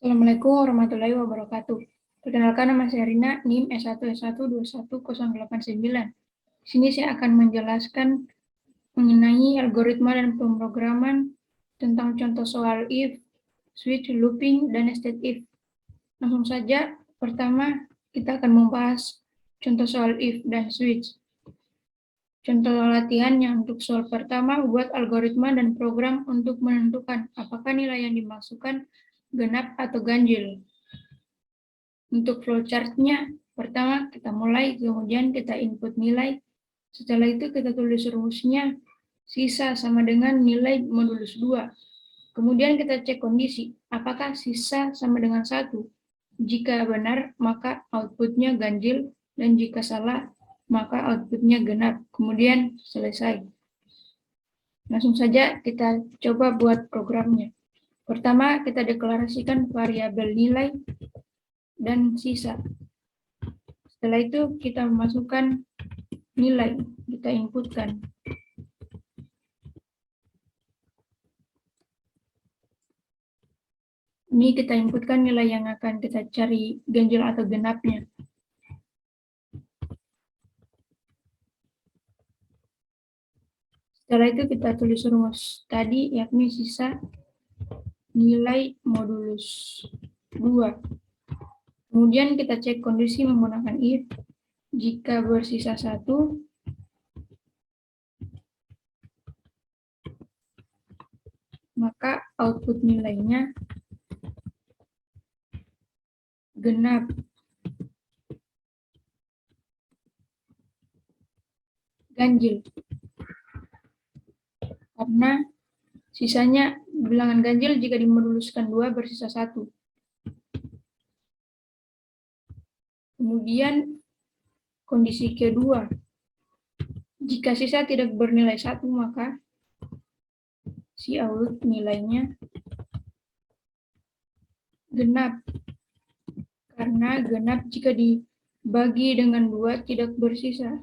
Assalamualaikum warahmatullahi wabarakatuh. Perkenalkan, nama saya Rina, NIM S1S1212089. Di sini saya akan menjelaskan mengenai algoritma dan pemrograman tentang contoh soal if, switch, looping, dan nested if. Langsung saja, pertama kita akan membahas contoh soal if dan switch. Contoh latihannya untuk soal pertama, buat algoritma dan program untuk menentukan apakah nilai yang dimasukkan genap atau ganjil. Untuk flowchart-nya, pertama kita mulai, kemudian kita input nilai. Setelah itu kita tulis rumusnya, sisa sama dengan nilai modulus 2. Kemudian kita cek kondisi, apakah sisa sama dengan 1. Jika benar, maka outputnya ganjil, dan jika salah, maka outputnya genap. Kemudian selesai. Langsung saja kita coba buat programnya. Pertama, kita deklarasikan variabel nilai dan sisa. Setelah itu kita masukkan nilai, kita inputkan. Ini kita inputkan nilai yang akan kita cari ganjil atau genapnya. Setelah itu kita tulis rumus tadi, yakni sisa nilai modulus 2. Kemudian kita cek kondisi menggunakan if. Jika bersisa 1, maka output nilainya genap. Ganjil. Karena sisanya bilangan ganjil jika dimoduluskan 2 bersisa 1. Kemudian kondisi kedua, jika sisa tidak bernilai 1, maka Cout nilainya genap. Karena genap jika dibagi dengan 2 tidak bersisa.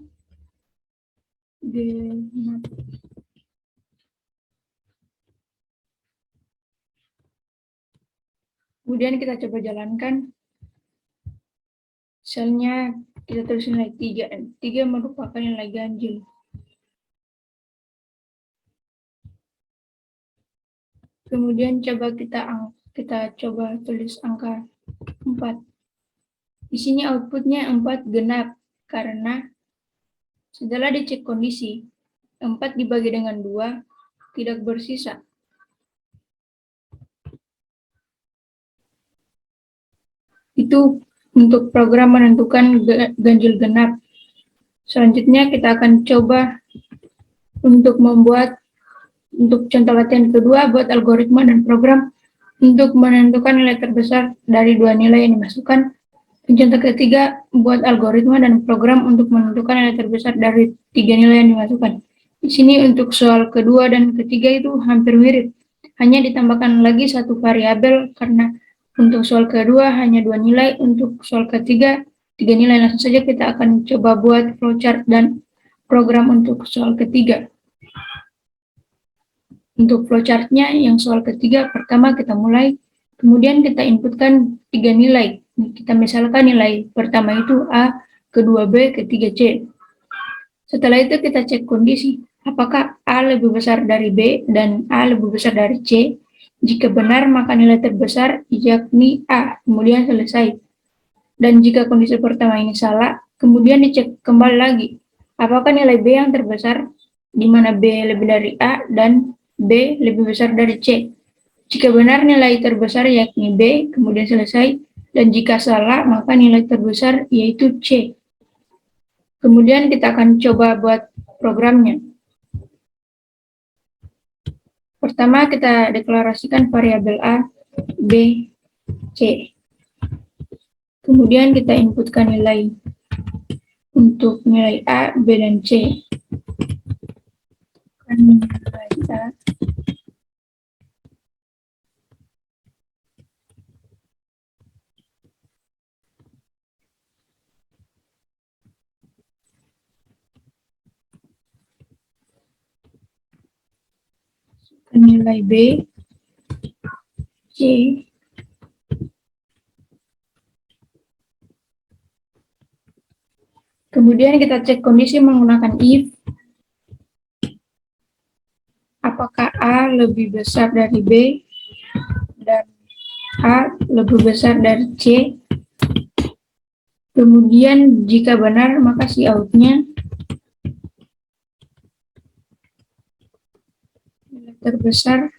Genap. Kemudian kita coba jalankan. Selnya kita tulis nilai 3. 3 merupakan nilai ganjil. Kemudian coba kita coba tulis angka 4. Di sini outputnya 4 genap, karena setelah dicek kondisi, 4 dibagi dengan 2 tidak bersisa. Itu untuk program menentukan ganjil genap. Selanjutnya kita akan coba untuk contoh latihan kedua, buat algoritma dan program untuk menentukan nilai terbesar dari 2 nilai yang dimasukkan. Contoh ketiga, buat algoritma dan program untuk menentukan nilai terbesar dari 3 nilai yang dimasukkan. Di sini untuk soal kedua dan ketiga itu hampir mirip, hanya ditambahkan lagi satu variabel, karena untuk soal kedua hanya 2 nilai, untuk soal ketiga 3 nilai. Langsung saja kita akan coba buat flowchart dan program untuk soal ketiga. Untuk flowchart-nya yang soal ketiga, pertama kita mulai, kemudian kita inputkan 3 nilai. Kita misalkan nilai pertama itu A, kedua B, ketiga C. Setelah itu kita cek kondisi, apakah A lebih besar dari B dan A lebih besar dari C. Jika benar, maka nilai terbesar yakni A, kemudian selesai. Dan jika kondisi pertama ini salah, kemudian dicek kembali lagi, apakah nilai B yang terbesar, di mana B lebih dari A dan B lebih besar dari C. Jika benar, nilai terbesar yakni B, kemudian selesai. Dan jika salah, maka nilai terbesar yaitu C. Kemudian kita akan coba buat programnya. Pertama, kita deklarasikan variabel A, B, C. Kemudian kita inputkan nilai untuk nilai A, B, dan C. Nilai A, nilai B, C, Kemudian kita cek kondisi menggunakan if. Apakah A lebih besar dari B dan A lebih besar dari C. Kemudian jika benar maka si outnya nilai terbesar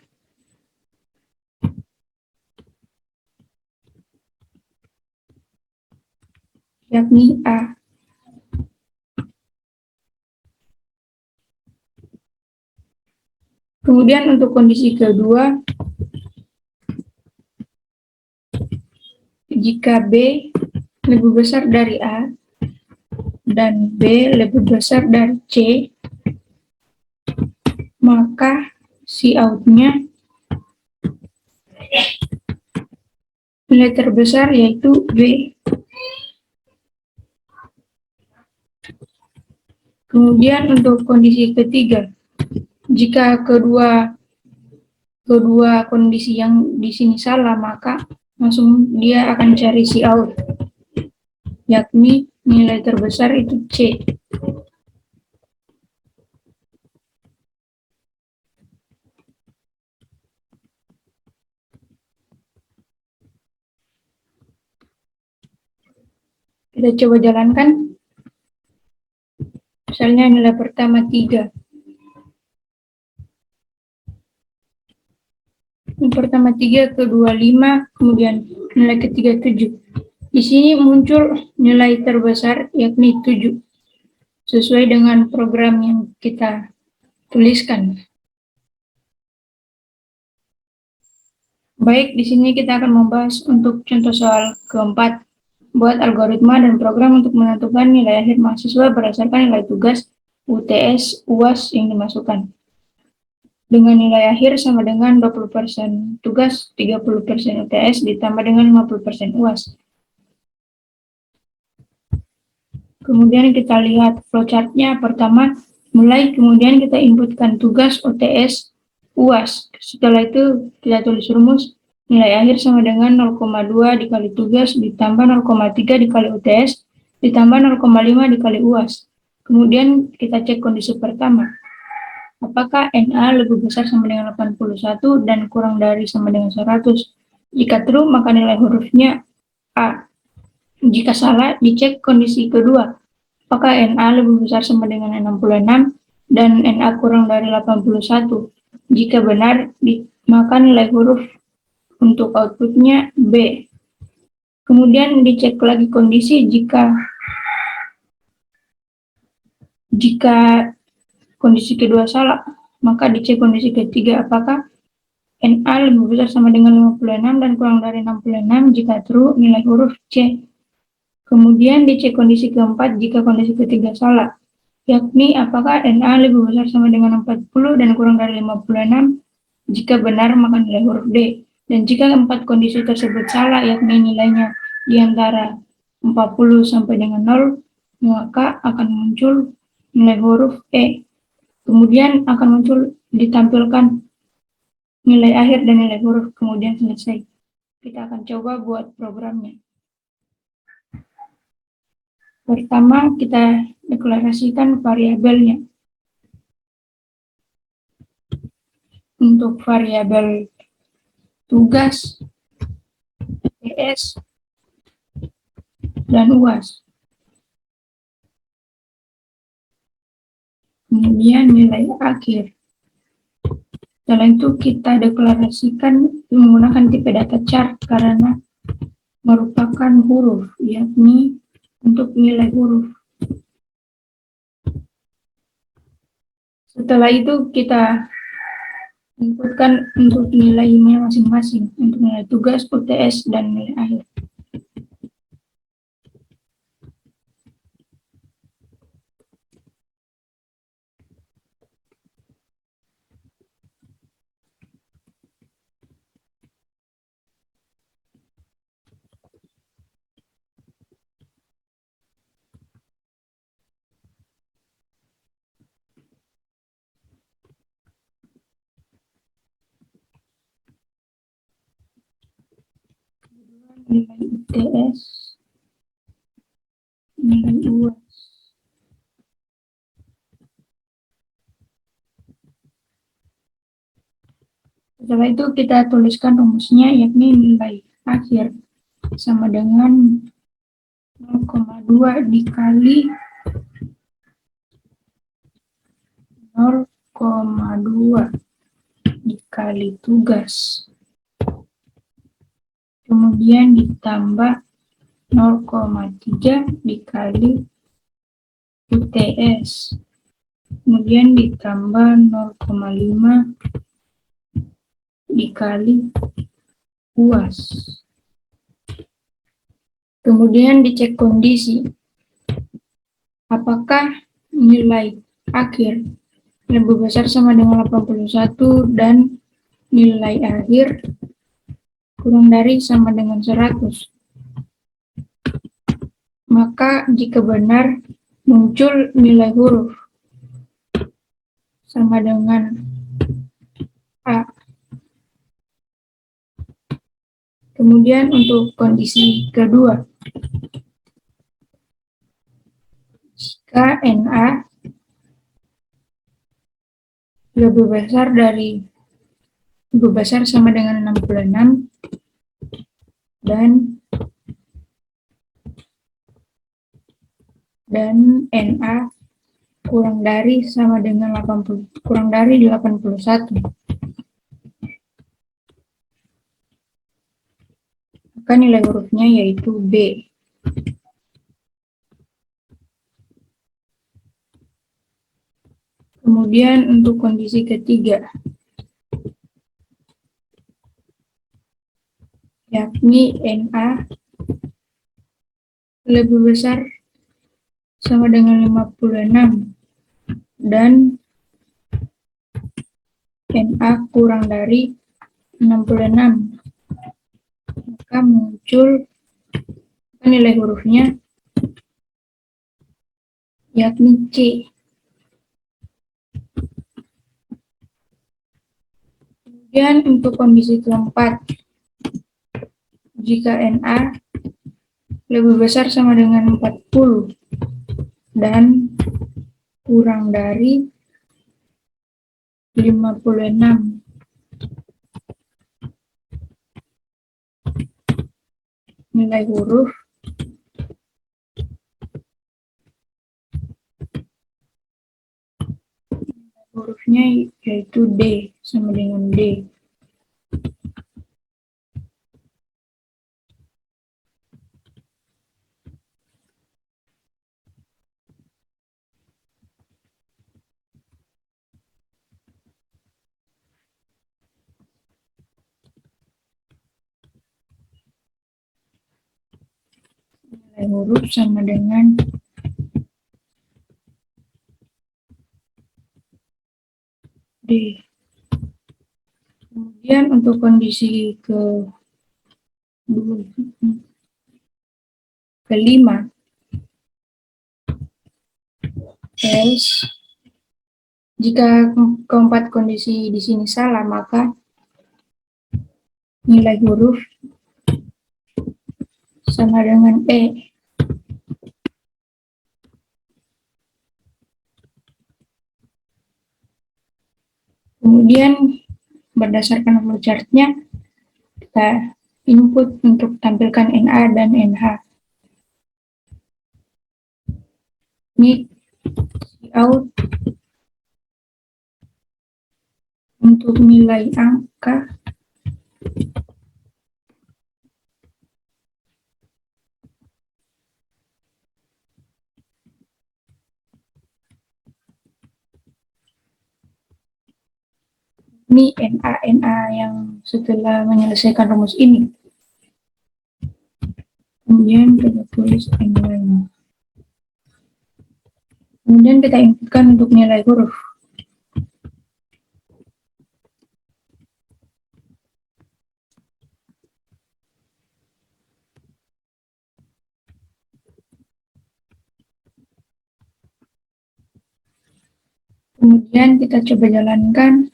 yakni A. Kemudian untuk kondisi kedua, jika B lebih besar dari A dan B lebih besar dari C, maka si outnya nilai terbesar yaitu B. Kemudian untuk kondisi ketiga, jika kedua kondisi yang di sini salah, maka langsung dia akan cari si out, yakni nilai terbesar itu C. Kita coba jalankan. Misalnya nilai pertama 3. Yang pertama 3, kedua 5, kemudian nilai ketiga 7. Di sini muncul nilai terbesar yakni 7, sesuai dengan program yang kita tuliskan. Baik, di sini kita akan membahas untuk contoh soal keempat. Buat algoritma dan program untuk menentukan nilai akhir mahasiswa berdasarkan nilai tugas, UTS, UAS yang dimasukkan. Dengan nilai akhir sama dengan 20% tugas, 30% UTS, ditambah dengan 50% UAS. Kemudian kita lihat flowchart-nya. Pertama, mulai, kemudian kita inputkan tugas, UTS, UAS. Setelah itu kita tulis rumus, nilai akhir sama dengan 0,2 dikali tugas, ditambah 0,3 dikali UTS, ditambah 0,5 dikali UAS. Kemudian kita cek kondisi pertama. Apakah NA lebih besar sama dengan 81 dan kurang dari sama dengan 100? Jika true, maka nilai hurufnya A. Jika salah, dicek kondisi kedua. Apakah NA lebih besar sama dengan 66 dan NA kurang dari 81? Jika benar, maka nilai huruf untuk outputnya B. Kemudian dicek lagi kondisi jika kondisi kedua salah, maka dicek kondisi ketiga. Apakah NA lebih besar sama dengan 56 dan kurang dari 66? Jika true, nilai huruf C. Kemudian dicek kondisi keempat jika kondisi ketiga salah, yakni apakah NA lebih besar sama dengan 40 dan kurang dari 56? Jika benar, maka nilai huruf D. Dan jika empat kondisi tersebut salah, yakni nilainya di antara 40 sampai dengan 0, maka akan muncul nilai huruf E. Kemudian akan muncul ditampilkan nilai akhir dan nilai huruf, kemudian selesai. Kita akan coba buat programnya. Pertama, kita deklarasikan variabelnya. Untuk variabel tugas, TS, dan UAS. Kemudian nilai akhir. Setelah itu kita deklarasikan menggunakan tipe data chart karena merupakan huruf, yakni untuk nilai huruf. Setelah itu kita inputkan untuk nilainya masing-masing, untuk nilai tugas, UTS, dan nilai akhir. Nilai UTS, nilai UAS. Setelah itu kita tuliskan rumusnya, yakni nilai akhir sama dengan 0,2 dikali 0,2 dikali tugas. Kemudian ditambah 0,3 dikali UTS. Kemudian ditambah 0,5 dikali UAS. Kemudian dicek kondisi. Apakah nilai akhir lebih besar sama dengan 81 dan nilai akhir kurang dari sama dengan 100. Maka jika benar, muncul nilai huruf sama dengan A. Kemudian untuk kondisi kedua, jika NA lebih besar sama dengan 66 dan NA kurang dari 81. Maka nilai hurufnya yaitu B. Kemudian untuk kondisi ketiga, yakni NA lebih besar sama dengan 56 dan NA kurang dari 66. Maka muncul nilai hurufnya yakni C. Kemudian untuk kondisi keempat, jika NA lebih besar sama dengan 40 dan kurang dari 56, nilai hurufnya yaitu D, sama dengan D. Nilai huruf sama dengan D. Kemudian untuk kondisi kelima, jika keempat kondisi di sini salah, maka nilai huruf sama dengan E. Kemudian berdasarkan flowchart-nya, kita input untuk tampilkan NA dan NH. Ini out untuk nilai angka ini NA yang setelah menyelesaikan rumus ini. Kemudian kita tulis nilainya. Kemudian kita inputkan untuk nilai huruf. Kemudian kita coba jalankan.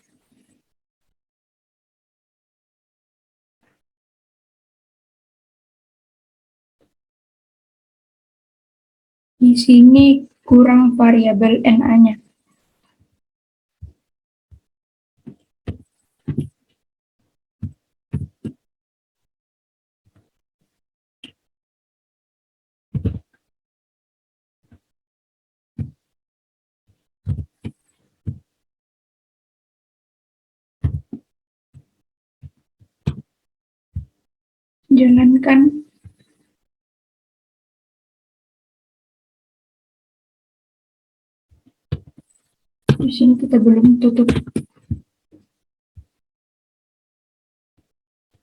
Di sini kurang variabel NA-nya. Jalankan. Di sini kita belum tutup.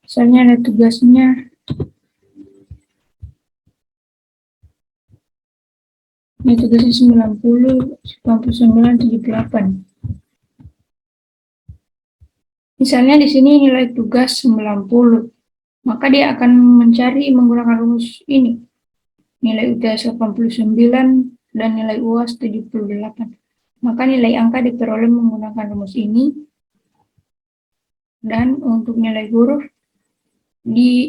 Misalnya ada tugasnya. Ini tugasnya 90, 99, 78. Misalnya di sini nilai tugas 90. Maka dia akan mencari menggunakan rumus ini. Nilai UTS 89 dan nilai UAS 78. Maka nilai angka diperoleh menggunakan rumus ini. Dan untuk nilai huruf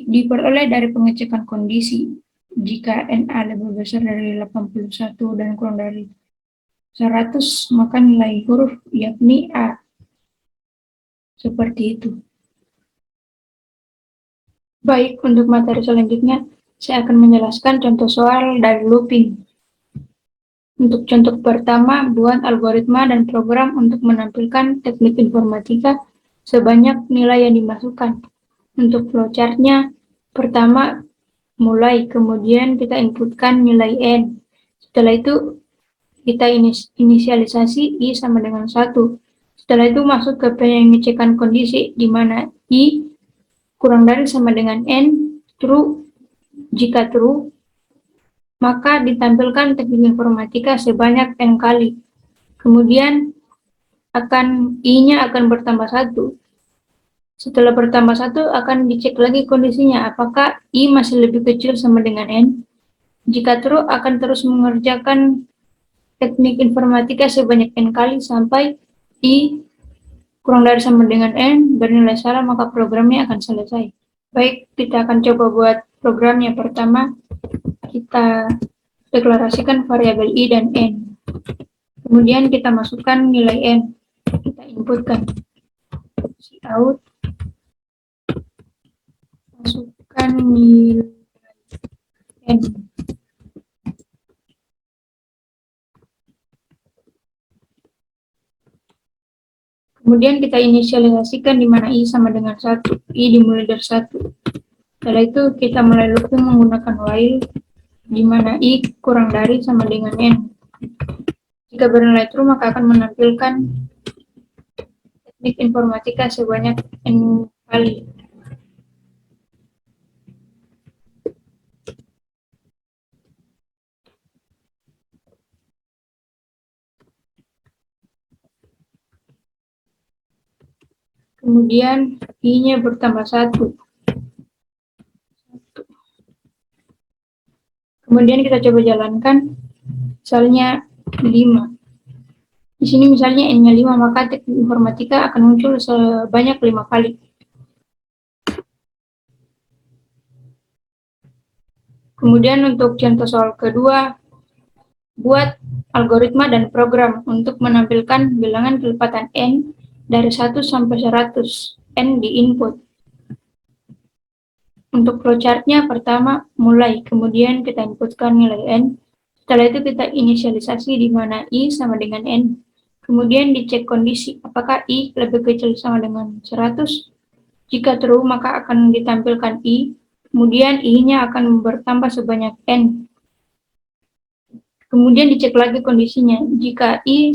diperoleh dari pengecekan kondisi. Jika NA lebih besar dari 81 dan kurang dari 100, maka nilai huruf yakni A. Seperti itu. Baik, untuk materi selanjutnya, saya akan menjelaskan contoh soal dari looping. Untuk contoh pertama, buat algoritma dan program untuk menampilkan teknik informatika sebanyak nilai yang dimasukkan. Untuk flowchart-nya, pertama mulai, kemudian kita inputkan nilai N. Setelah itu kita inisialisasi I sama dengan 1. Setelah itu masuk ke pengecekan kondisi di mana I kurang dari sama dengan N, true. Jika true, maka ditampilkan teknik informatika sebanyak N kali. Kemudian I-nya akan bertambah 1. Setelah bertambah 1, akan dicek lagi kondisinya, apakah I masih lebih kecil sama dengan N. Jika true, akan terus mengerjakan teknik informatika sebanyak N kali sampai I kurang dari sama dengan N bernilai salah, maka programnya akan selesai. Baik, kita akan coba buat programnya. Pertama, kita deklarasikan variabel I dan N. Kemudian kita masukkan nilai N. Kita inputkan cout, masukkan nilai N. Kemudian kita inisialisasikan di mana I sama dengan 1. I dimulai dari 1. Setelah itu kita mulai looping menggunakan while di mana I kurang dari sama dengan N. Jika bernilai true, maka akan menampilkan teknik informatika sebanyak N kali. Kemudian I-nya bertambah 1. Kemudian kita coba jalankan, misalnya 5. Di sini misalnya N-nya 5, maka teknik informatika akan muncul sebanyak 5 kali. Kemudian untuk contoh soal kedua, buat algoritma dan program untuk menampilkan bilangan kelipatan N dari 1 sampai 100, N di input. Untuk flowchart-nya pertama mulai, kemudian kita inputkan nilai N. Setelah itu kita inisialisasi di mana I sama dengan N. Kemudian dicek kondisi, apakah I lebih kecil sama dengan 100. Jika true, maka akan ditampilkan I. Kemudian I-nya akan bertambah sebanyak N. Kemudian dicek lagi kondisinya. Jika I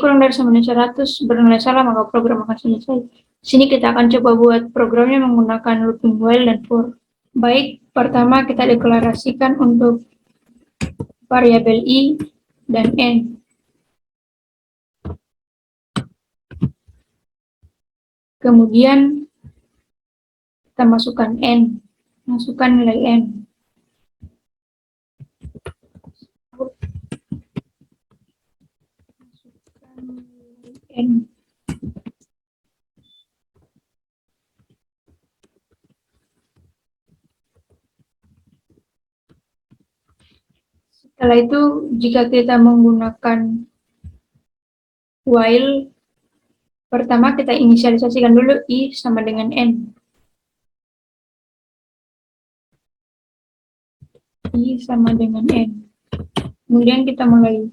kurang dari sama dengan 100 bernilai salah, maka program akan selesai. Sini kita akan coba buat programnya menggunakan looping while dan for. Baik, pertama kita deklarasikan untuk variabel I dan N. Kemudian kita masukkan N, masukkan nilai N. Masukkan nilai N. Setelah itu, jika kita menggunakan while, pertama kita inisialisasikan dulu I sama dengan N. I sama dengan N. Kemudian kita mulai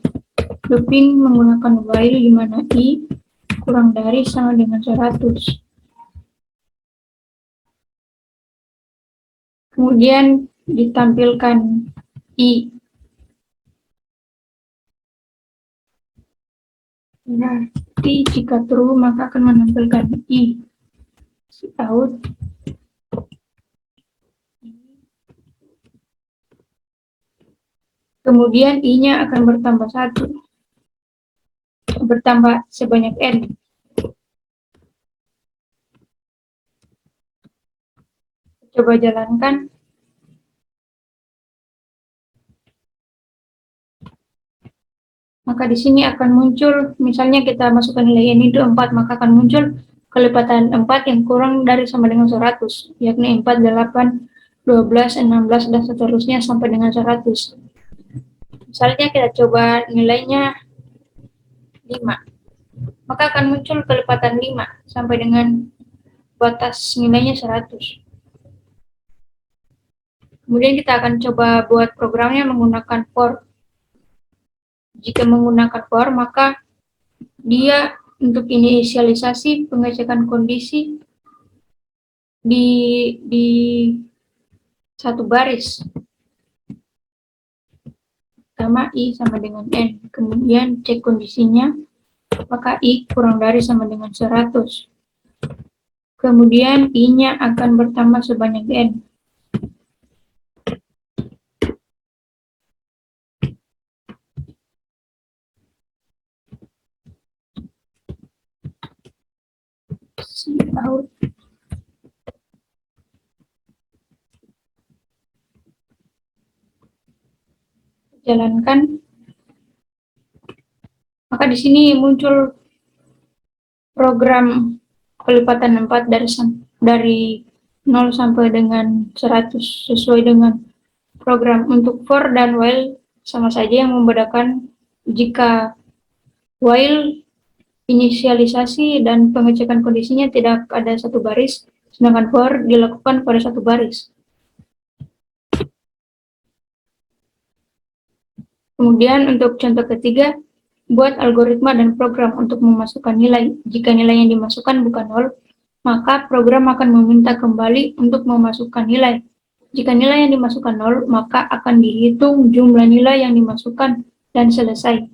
looping menggunakan while di mana I kurang dari sama dengan 100. Kemudian ditampilkan I. Berarti jika true maka akan menampilkan I. Out. Kemudian I-nya akan bertambah 1. Bertambah sebanyak N. Coba jalankan. Maka di sini akan muncul, misalnya kita masukkan nilai N itu 4, maka akan muncul kelipatan 4 yang kurang dari sama dengan 100, yakni 4, 8, 12, 16, dan seterusnya sampai dengan 100. Misalnya kita coba nilainya 5, maka akan muncul kelipatan 5 sampai dengan batas nilainya 100. Kemudian kita akan coba buat programnya menggunakan for. Jika menggunakan for, maka dia untuk inisialisasi pengecekan kondisi di satu baris. Pertama I sama dengan N, kemudian cek kondisinya, maka I kurang dari sama dengan 100. Kemudian I-nya akan bertambah sebanyak N. Out. Jalankan. Maka di sini muncul program kelipatan 4 dari 0 sampai dengan 100 sesuai dengan program. Untuk for dan while sama saja, yang membedakan jika while inisialisasi dan pengecekan kondisinya tidak ada satu baris, sedangkan for dilakukan pada satu baris. Kemudian untuk contoh ketiga, buat algoritma dan program untuk memasukkan nilai. Jika nilai yang dimasukkan bukan 0, maka program akan meminta kembali untuk memasukkan nilai. Jika nilai yang dimasukkan 0, maka akan dihitung jumlah nilai yang dimasukkan dan selesai.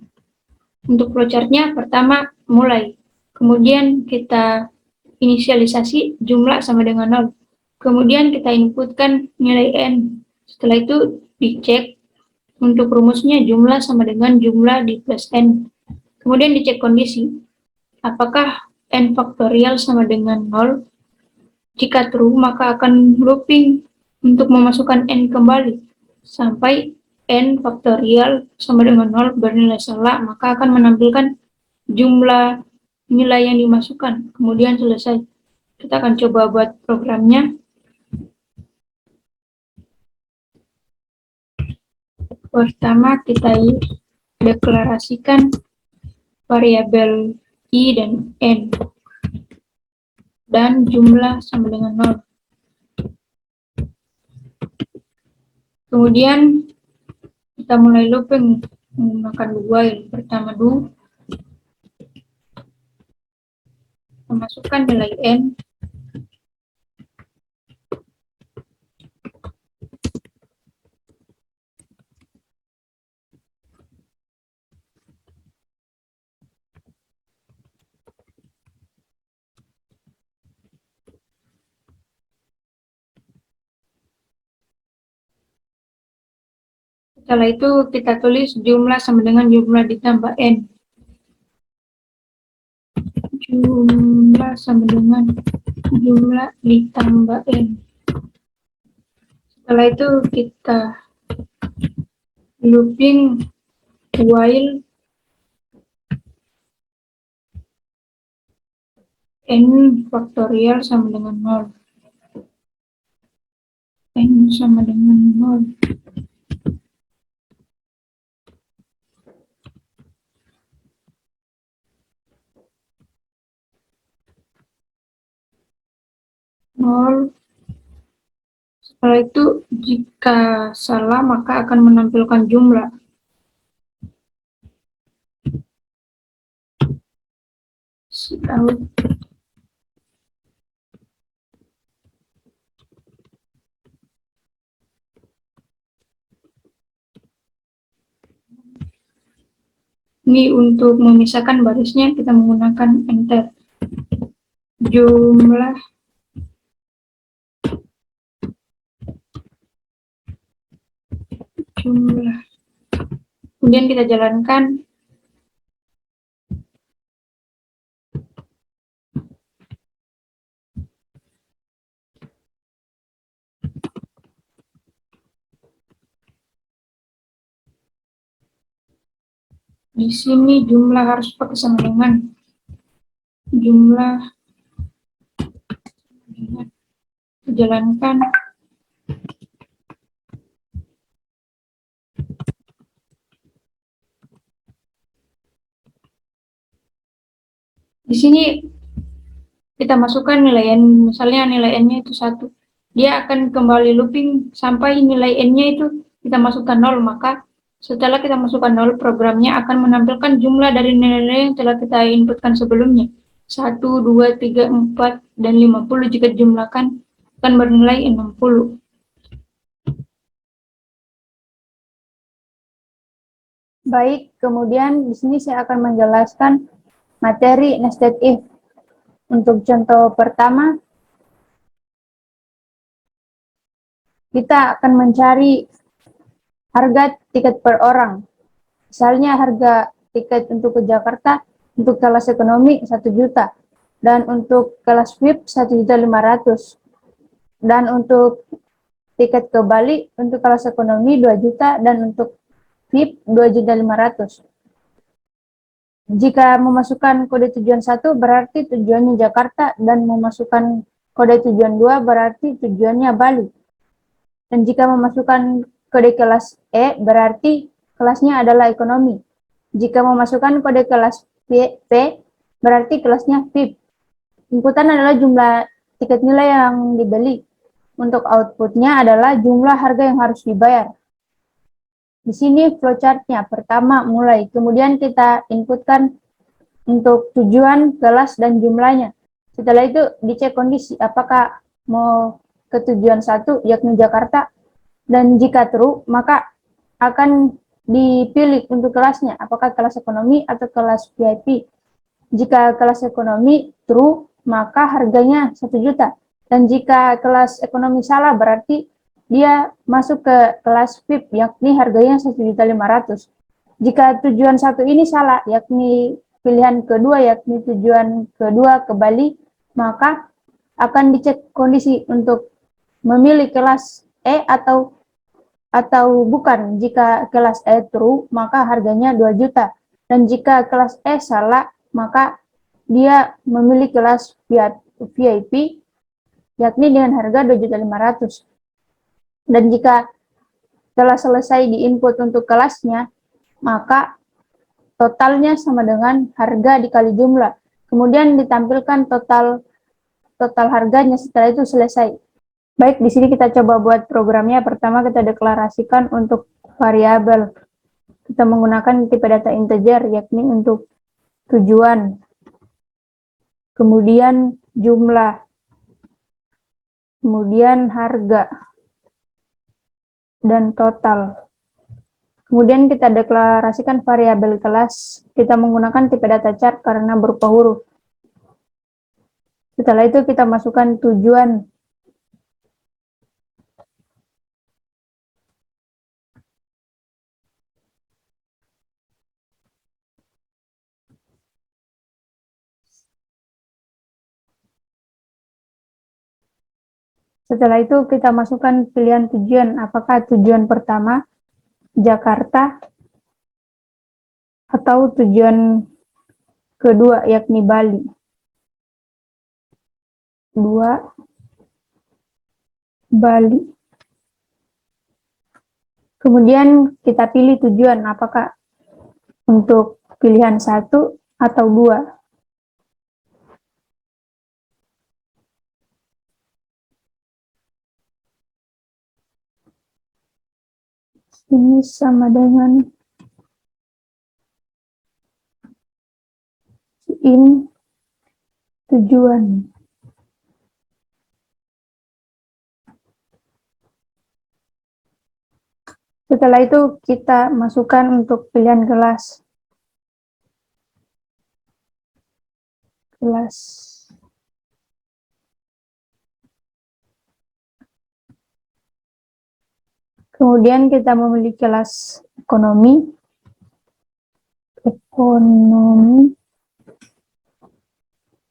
Untuk flowchart-nya, pertama mulai. Kemudian kita inisialisasi jumlah sama dengan 0. Kemudian kita inputkan nilai N. Setelah itu dicek. Untuk rumusnya jumlah sama dengan jumlah di plus N. Kemudian dicek kondisi. Apakah N faktorial sama dengan 0? Jika true, maka akan looping untuk memasukkan N kembali. Sampai N faktorial sama dengan 0 bernilai salah, maka akan menampilkan jumlah nilai yang dimasukkan. Kemudian selesai. Kita akan coba buat programnya. Pertama kita deklarasikan variabel I dan N. Dan jumlah sama dengan 0. Kemudian kita mulai looping menggunakan while. Pertama do, memasukkan nilai N. Setelah itu kita tulis jumlah sama dengan jumlah ditambah N. Jumlah sama dengan jumlah ditambah N. Setelah itu kita looping while N faktorial sama dengan 0. N sama dengan 0. Setelah itu jika salah maka akan menampilkan jumlah. Out. Ini untuk memisahkan barisnya kita menggunakan enter. Jumlah kemudian kita jalankan. Di sini jumlah harus pakai sama dengan jumlah, jalankan. Di sini kita masukkan nilai n, misalnya nilai n-nya itu 1. Dia akan kembali looping sampai nilai n-nya itu kita masukkan 0, maka setelah kita masukkan 0, programnya akan menampilkan jumlah dari nilai-nilai yang telah kita inputkan sebelumnya. 1, 2, 3, 4, dan 50 jika dijumlahkan akan bernilai 60. Baik, kemudian di sini saya akan menjelaskan materi nested if. Untuk contoh pertama, kita akan mencari harga tiket per orang. Misalnya harga tiket untuk ke Jakarta untuk kelas ekonomi 1 juta dan untuk kelas VIP 1.500.000 dan untuk tiket ke Bali untuk kelas ekonomi 2 juta dan untuk VIP 2.500.000. Jika memasukkan kode tujuan 1 berarti tujuannya Jakarta dan memasukkan kode tujuan 2 berarti tujuannya Bali. Dan jika memasukkan kode kelas E berarti kelasnya adalah ekonomi. Jika memasukkan kode kelas P berarti kelasnya VIP. Inputan adalah jumlah tiket nilai yang dibeli. Untuk outputnya adalah jumlah harga yang harus dibayar. Di sini flowchart-nya. Pertama mulai, kemudian kita inputkan untuk tujuan, kelas, dan jumlahnya. Setelah itu dicek kondisi apakah mau ke tujuan 1 yakni Jakarta, dan jika true maka akan dipilih untuk kelasnya apakah kelas ekonomi atau kelas VIP. Jika kelas ekonomi true maka harganya 1 juta, dan jika kelas ekonomi salah berarti dia masuk ke kelas VIP yakni harganya 1.500.000. Jika tujuan 1 ini salah yakni pilihan kedua yakni tujuan kedua ke Bali, maka akan dicek kondisi untuk memilih kelas E atau bukan. Jika kelas E true maka harganya 2 juta, dan jika kelas E salah maka dia memilih kelas VIP yakni dengan harga 2.500.000. Dan jika telah selesai diinput untuk kelasnya, maka totalnya sama dengan harga dikali jumlah. Kemudian ditampilkan total harganya setelah itu selesai. Baik, di sini kita coba buat programnya. Pertama kita deklarasikan untuk variabel. Kita menggunakan tipe data integer yakni untuk tujuan. Kemudian jumlah. Kemudian harga dan total. Kemudian kita deklarasikan variabel kelas. Kita menggunakan tipe data chart karena berupa huruf. Setelah itu kita masukkan tujuan. Setelah itu kita masukkan pilihan tujuan. Apakah tujuan pertama Jakarta atau tujuan kedua yakni Bali. 2 Bali. Kemudian kita pilih tujuan apakah untuk pilihan 1 atau 2. Ini sama dengan in tujuan. Setelah itu kita masukkan untuk pilihan kelas. kelas. Kemudian kita memilih kelas ekonomi.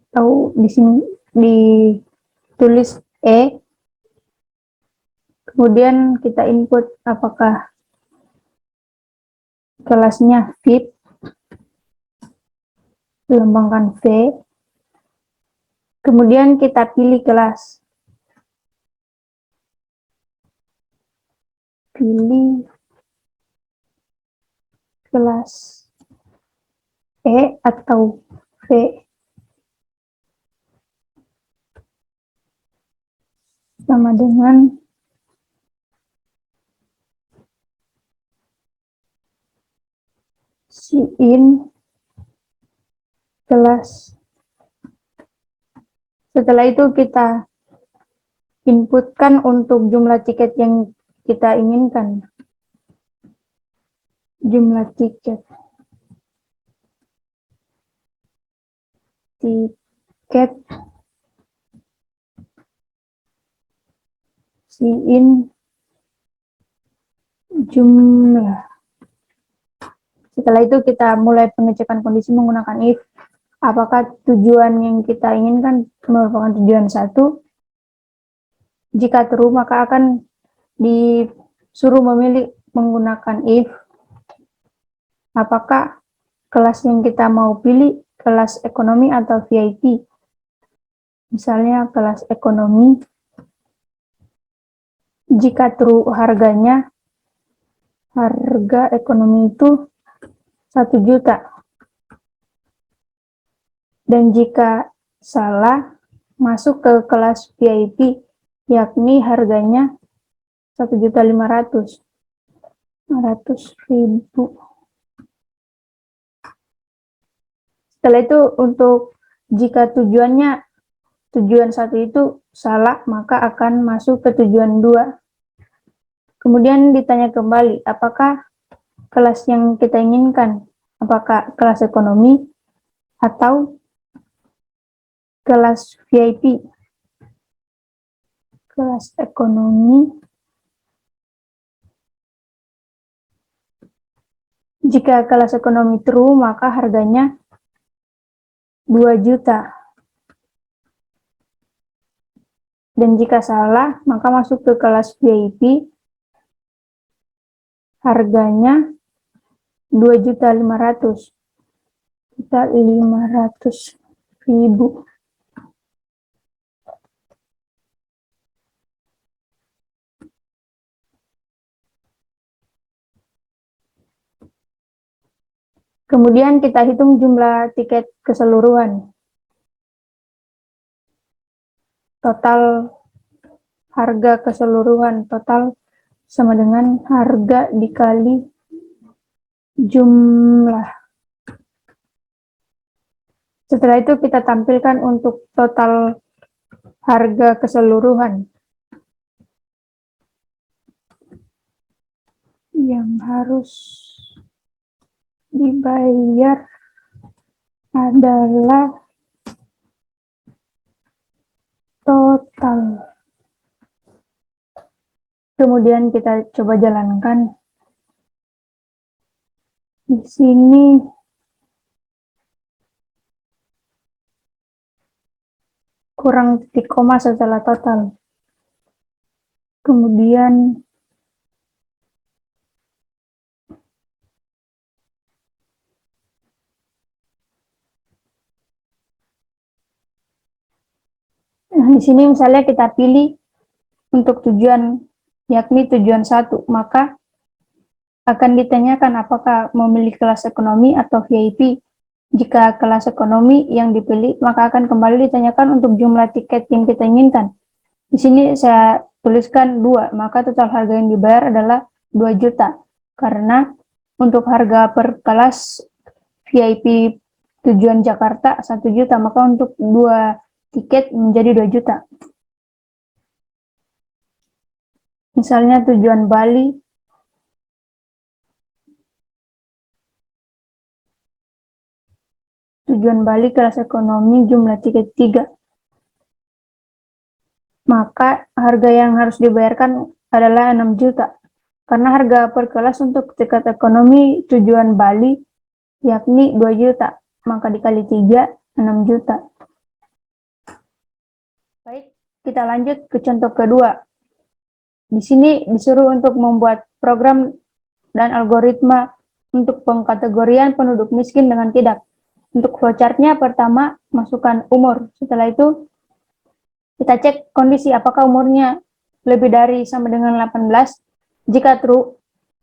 Atau di sini ditulis E. Kemudian kita input apakah kelasnya VIP, dilambangkan V. Kemudian kita pilih kelas. Pilih kelas E atau V. Sama dengan in kelas. Setelah itu kita inputkan untuk jumlah tiket yang kita inginkan. Jumlah tiket in jumlah. Setelah itu kita mulai pengecekan kondisi menggunakan if. Apakah tujuan yang kita inginkan merupakan tujuan 1? Jika true, maka akan disuruh memilih menggunakan if. Apakah kelas yang kita mau pilih kelas ekonomi atau VIP? Misalnya kelas ekonomi. Jika true, harga ekonomi itu 1 juta. Dan jika salah, masuk ke kelas VIP, yakni harganya 1.500.000. Setelah itu untuk jika tujuan 1 itu salah, maka akan masuk ke tujuan 2. Kemudian ditanya kembali, apakah kelas yang kita inginkan, apakah kelas ekonomi atau kelas VIP. Kelas ekonomi. Jika kelas ekonomi true, maka harganya 2 juta. Dan jika salah, maka masuk ke kelas VIP, harganya 2.500.000. Kemudian kita hitung jumlah tiket keseluruhan. Total harga keseluruhan, total sama dengan harga dikali jumlah. Setelah itu kita tampilkan untuk total harga keseluruhan yang harus dibayar adalah total. Kemudian kita coba jalankan. Di sini kurang titik koma setelah total. Kemudian di sini misalnya kita pilih untuk tujuan, yakni tujuan 1, maka akan ditanyakan apakah memilih kelas ekonomi atau VIP. Jika kelas ekonomi yang dipilih, maka akan kembali ditanyakan untuk jumlah tiket yang kita inginkan. Di sini saya tuliskan 2, maka total harga yang dibayar adalah 2 juta. Karena untuk harga per kelas VIP tujuan Jakarta 1 juta, maka untuk 2 tiket menjadi 2 juta. Misalnya tujuan Bali, tujuan Bali kelas ekonomi jumlah tiket 3. Maka harga yang harus dibayarkan adalah 6 juta. Karena harga per kelas untuk tiket ekonomi tujuan Bali yakni 2 juta. Maka dikali 3, 6 juta. Baik, kita lanjut ke contoh kedua. Di sini disuruh untuk membuat program dan algoritma untuk pengkategorian penduduk miskin dengan tidak. Untuk flowchart-nya pertama, masukkan umur. Setelah itu, kita cek kondisi apakah umurnya lebih dari sama dengan 18. Jika true,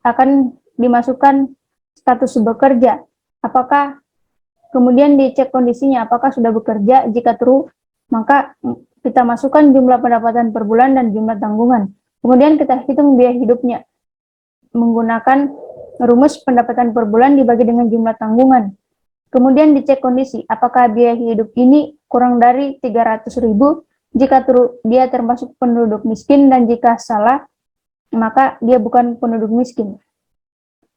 akan dimasukkan status bekerja. Apakah kemudian dicek kondisinya apakah sudah bekerja. Jika true, maka kita masukkan jumlah pendapatan per bulan dan jumlah tanggungan. Kemudian kita hitung biaya hidupnya menggunakan rumus pendapatan per bulan dibagi dengan jumlah tanggungan. Kemudian dicek kondisi apakah biaya hidup ini kurang dari 300.000. Jika true, dia termasuk penduduk miskin, dan jika salah, maka dia bukan penduduk miskin.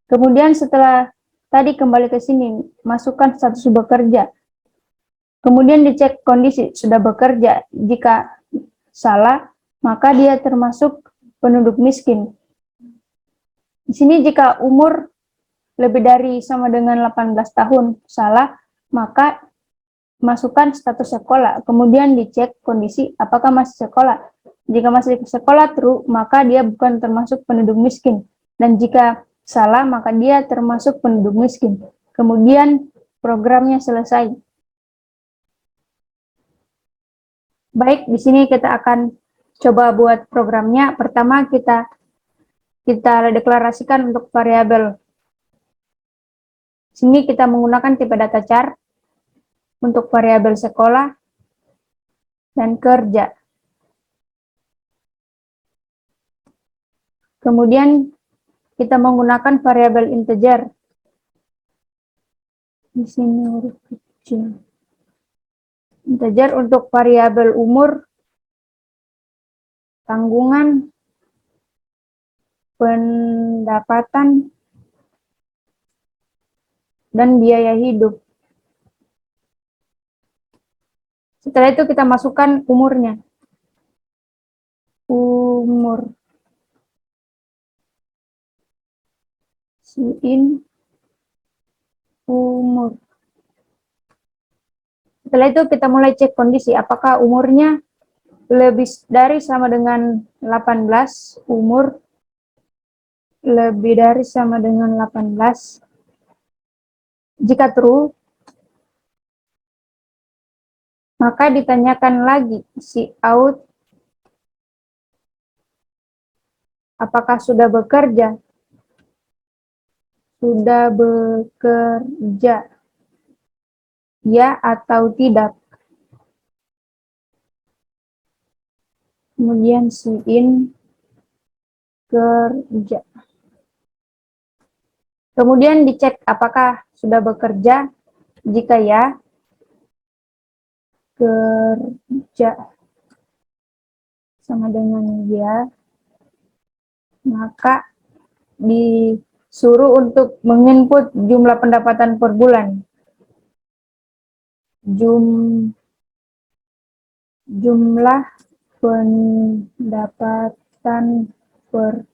Kemudian setelah tadi kembali ke sini, masukkan status bekerja. Kemudian dicek kondisi sudah bekerja. Jika salah, maka dia termasuk penduduk miskin. Di sini jika umur lebih dari sama dengan 18 tahun, salah, maka masukkan status sekolah, kemudian dicek kondisi apakah masih sekolah. Jika masih sekolah true, maka dia bukan termasuk penduduk miskin. Dan jika salah, maka dia termasuk penduduk miskin. Kemudian programnya selesai. Baik, di sini kita akan coba buat programnya. Pertama kita deklarasikan untuk variabel. Sini kita menggunakan tipe data char untuk variabel sekolah dan kerja. Kemudian kita menggunakan variabel integer. Di sini huruf kecil. Integer untuk variabel umur, tanggungan, pendapatan, dan biaya hidup. Setelah itu kita masukkan umurnya. Umur. Sin umur. Setelah itu kita mulai cek kondisi apakah umurnya lebih dari sama dengan 18, umur lebih dari sama dengan 18. Jika true, maka ditanyakan lagi si out apakah sudah bekerja. Sudah bekerja. Ya atau tidak. Kemudian sin kerja. Kemudian dicek apakah sudah bekerja. Jika ya, kerja sama dengan ya, maka disuruh untuk menginput jumlah pendapatan per bulan. Jumlah pendapatan per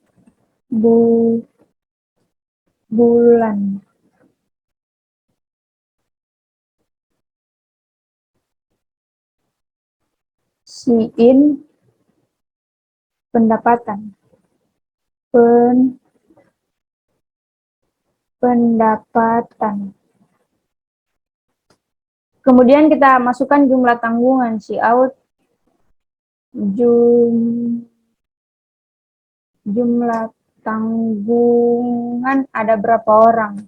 bulan. Sin pendapatan. Pendapatan. Kemudian kita masukkan jumlah tanggungan si out jumlah tanggungan ada berapa orang.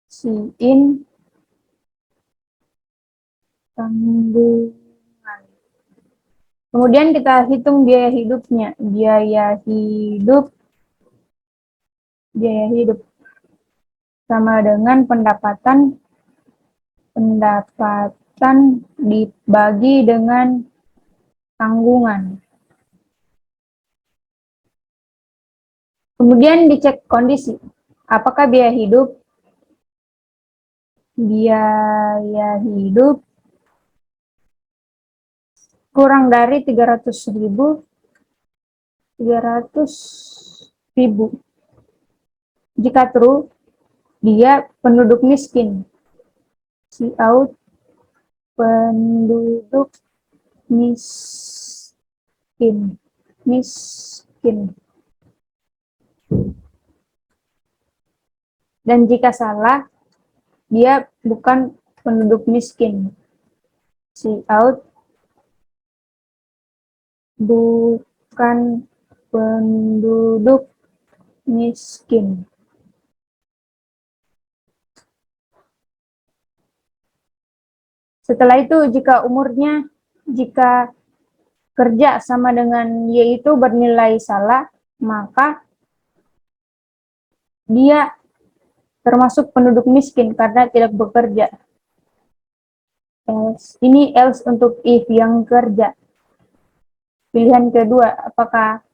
Sin tanggungan. Kemudian kita hitung biaya hidupnya. Biaya hidup sama dengan pendapatan dibagi dengan tanggungan. Kemudian dicek kondisi. Apakah biaya hidup biaya hidup kurang dari 300.000, 300.000. Jika true, dia penduduk miskin. Cout penduduk miskin. Dan jika salah, dia bukan penduduk miskin. Cout bukan penduduk miskin. Setelah itu, jika kerja sama dengan Y itu bernilai salah, maka dia termasuk penduduk miskin karena tidak bekerja. Ini else untuk if yang kerja. Pilihan kedua, apakah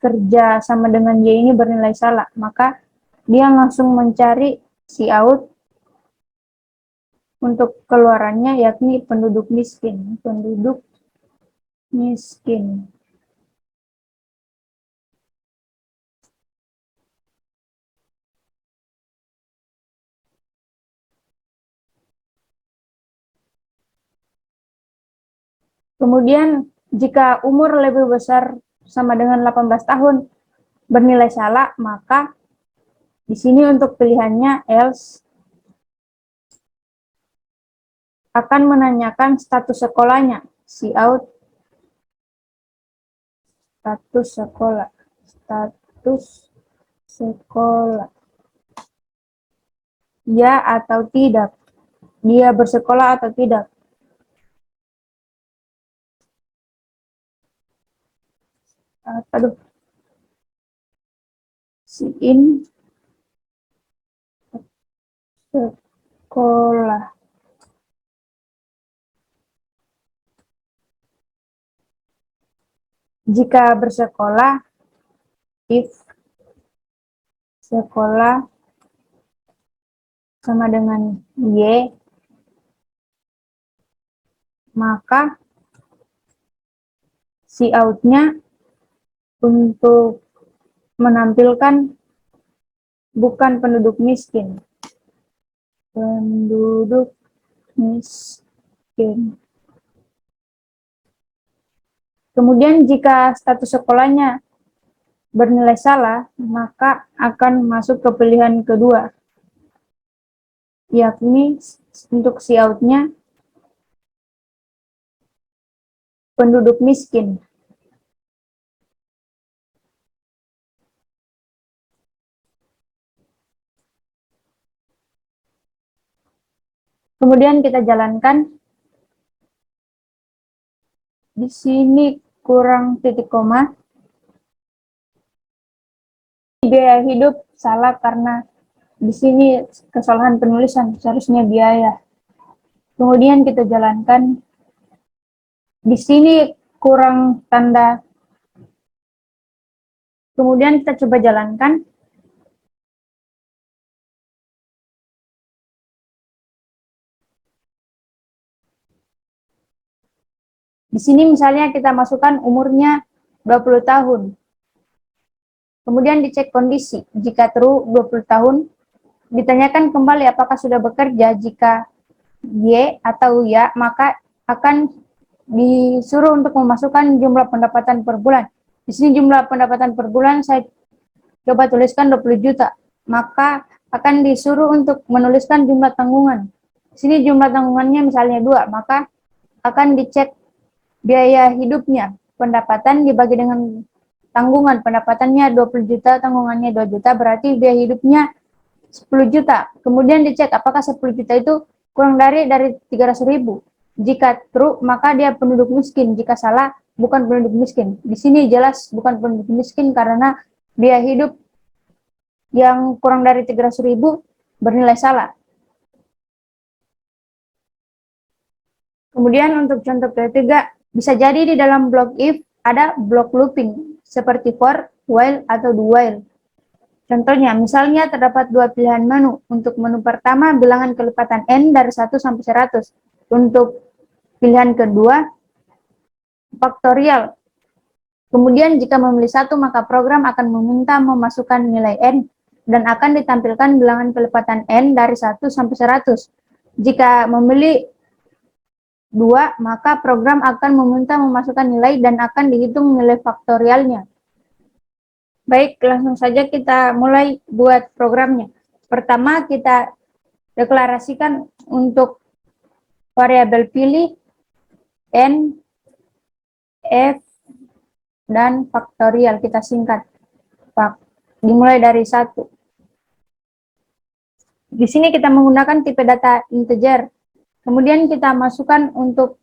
kerja sama dengan Y ini bernilai salah, maka dia langsung mencari cout untuk keluarannya, yakni penduduk miskin. Kemudian jika umur lebih besar sama dengan 18 tahun bernilai salah, maka di sini untuk pilihannya else akan menanyakan status sekolahnya. Cout status sekolah. Ya atau tidak. Dia bersekolah atau tidak. In sekolah. Jika bersekolah, if sekolah sama dengan Y, maka cout-nya untuk menampilkan bukan penduduk miskin. Penduduk miskin. Kemudian jika status sekolahnya bernilai salah, maka akan masuk ke pilihan kedua, yakni untuk cout-nya penduduk miskin. Kemudian kita jalankan. Di sini kurang titik koma. Biaya hidup salah karena di sini kesalahan penulisan, seharusnya biaya. Kemudian kita jalankan. Di sini kurang tanda. Kemudian kita coba jalankan. Di sini misalnya kita masukkan umurnya 20 tahun. Kemudian dicek kondisi. Jika true 20 tahun, ditanyakan kembali apakah sudah bekerja. Jika Y atau ya, maka akan disuruh untuk memasukkan jumlah pendapatan per bulan. Di sini jumlah pendapatan per bulan saya coba tuliskan 20 juta. Maka akan disuruh untuk menuliskan jumlah tanggungan. Di sini jumlah tanggungannya misalnya 2, maka akan dicek biaya hidupnya. Pendapatan dibagi dengan tanggungan. Pendapatannya 20 juta, tanggungannya 2 juta, berarti biaya hidupnya 10 juta. Kemudian dicek apakah 10 juta itu kurang dari 300.000. Jika true, maka dia penduduk miskin. Jika salah, bukan penduduk miskin. Di sini jelas bukan penduduk miskin karena biaya hidup yang kurang dari 300.000 bernilai salah. Kemudian untuk contoh ketiga, bisa jadi di dalam blok if ada blok looping seperti for, while, atau do while. Contohnya, misalnya terdapat dua pilihan menu. Untuk menu pertama, bilangan kelipatan N dari 1 sampai 100. Untuk pilihan kedua, faktorial. Kemudian jika memilih satu, maka program akan meminta memasukkan nilai N dan akan ditampilkan bilangan kelipatan N dari 1 sampai 100. Jika memilih dua, maka program akan meminta memasukkan nilai dan akan dihitung nilai faktorialnya. Baik, langsung saja kita mulai buat programnya. Pertama, kita deklarasikan untuk variabel pilih, N, F, dan faktorial. Kita singkat. Dimulai dari 1. Di sini kita menggunakan tipe data integer. Kemudian kita masukkan untuk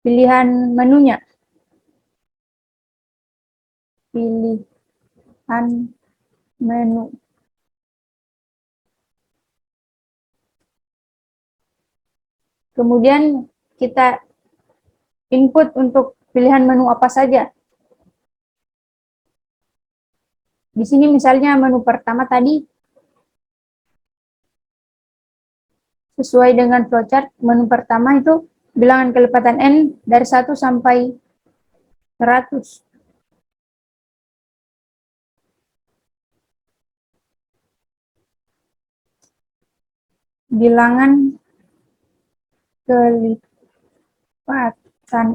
pilihan menunya. Pilihan menu. Kemudian kita input untuk pilihan menu apa saja. Di sini misalnya menu pertama tadi, sesuai dengan flowchart, menu pertama itu bilangan kelipatan N dari 1 sampai 100. Bilangan kelipatan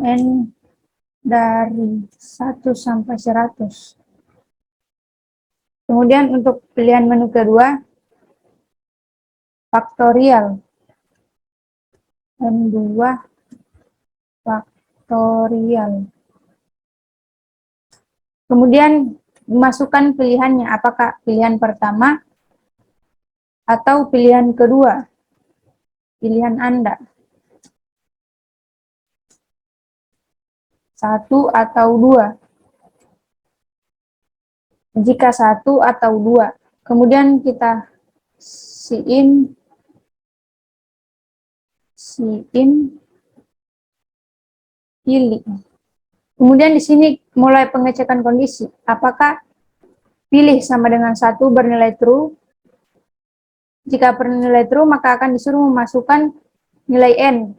N dari 1 sampai 100. Kemudian untuk pilihan menu kedua, faktorial. N2 faktorial. Kemudian dimasukkan pilihannya, apakah pilihan pertama atau pilihan kedua, pilihan Anda. 1 atau 2. Jika 1 atau 2. Kemudian kita cin pilih. Kemudian di sini mulai pengecekan kondisi. Apakah pilih sama dengan 1 bernilai true? Jika bernilai true, maka akan disuruh memasukkan nilai N.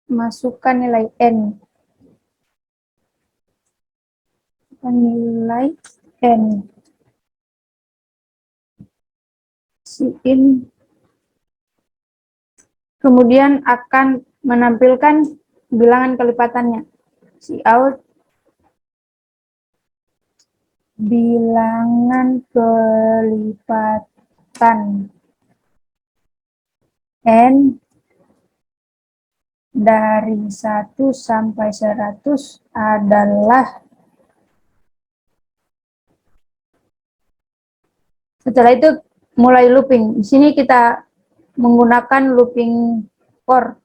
Masukkan nilai N. Nilai N. Cin. Kemudian akan menampilkan bilangan kelipatannya. Cout bilangan kelipatan N dari 1 sampai 100 adalah. Setelah itu mulai looping. Di sini kita menggunakan looping for.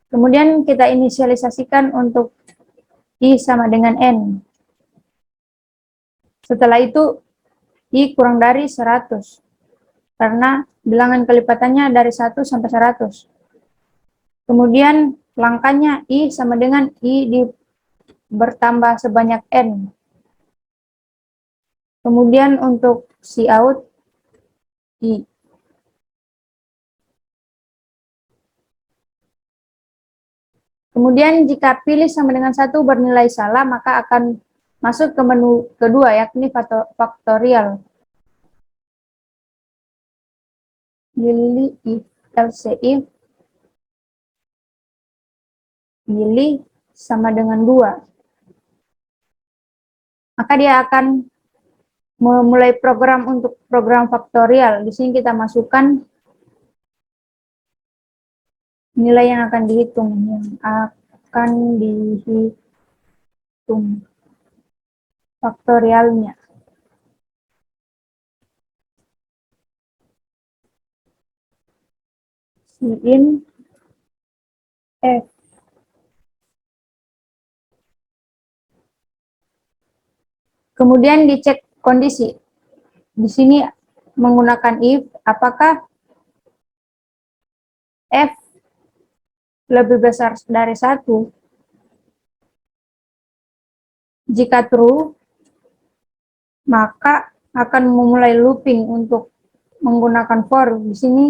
Kemudian kita inisialisasikan untuk I sama dengan N. Setelah itu I kurang dari 100. Karena bilangan kelipatannya dari 1 sampai 100. Kemudian langkahnya I sama dengan I bertambah sebanyak N. Kemudian untuk cout I. Kemudian jika pilih sama dengan 1 bernilai salah, maka akan masuk ke menu kedua, yakni faktorial. Pilih if, else if, pilih sama dengan 2. Maka dia akan memulai program untuk program faktorial. Di sini kita masukkan nilai yang akan dihitung. Faktorialnya. Cin F. Kemudian dicek kondisi. Di sini menggunakan if, apakah F lebih besar dari 1, jika true, maka akan memulai looping untuk menggunakan for. Di sini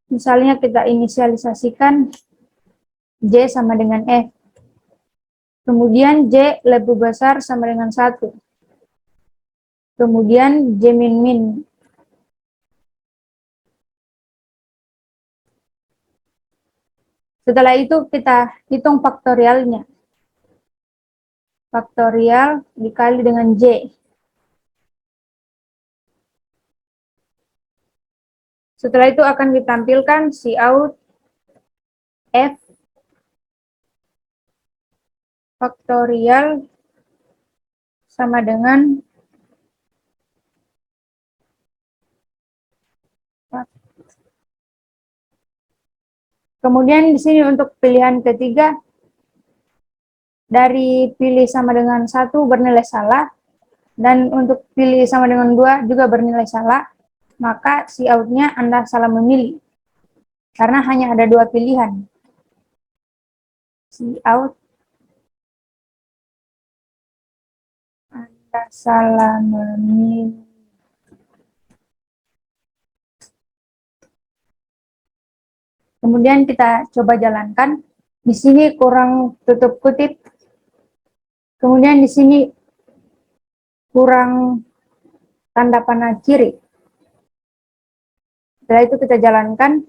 misalnya kita inisialisasikan J sama dengan F. Kemudian J lebih besar sama dengan 1. Kemudian J min min. Setelah itu kita hitung faktorialnya. Faktorial dikali dengan J. Setelah itu akan ditampilkan Cout F faktorial sama dengan kemudian di sini untuk pilihan ketiga, dari pilih sama dengan 1 bernilai salah, dan untuk pilih sama dengan 2 juga bernilai salah, maka Cout-nya Anda salah memilih. Karena hanya ada 2 pilihan. Cout Anda salah memilih. Kemudian kita coba jalankan. Di sini kurang tutup kutip. Kemudian di sini kurang tanda panah kiri. Setelah itu kita jalankan.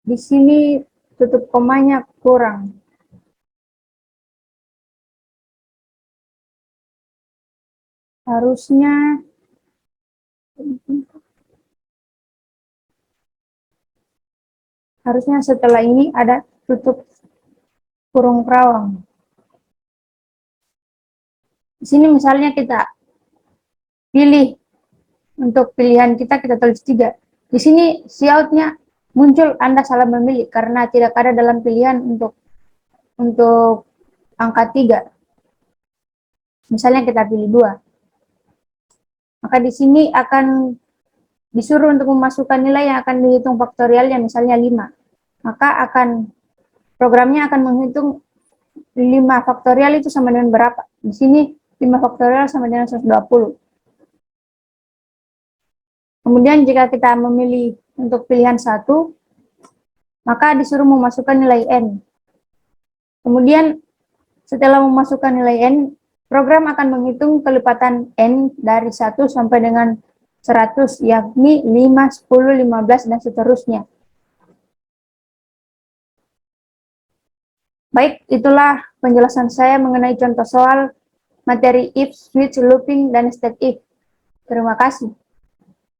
Di sini tutup komanya kurang. Harusnya setelah ini ada tutup kurung kerawang. Di sini misalnya kita pilih untuk pilihan kita tulis 3. Di sini Cout-nya muncul Anda salah memilih karena tidak ada dalam pilihan untuk angka 3. Misalnya kita pilih 2. Maka di sini akan disuruh untuk memasukkan nilai yang akan dihitung faktorialnya, misalnya 5. Maka programnya akan menghitung 5 faktorial itu sama dengan berapa. Di sini 5 faktorial sama dengan 120. Kemudian jika kita memilih untuk pilihan 1, maka disuruh memasukkan nilai N. Kemudian setelah memasukkan nilai N, program akan menghitung kelipatan N dari 1 sampai dengan 100, yakni 5, 10, 15, dan seterusnya. Baik, itulah penjelasan saya mengenai contoh soal materi if, switch, looping, dan state if. Terima kasih.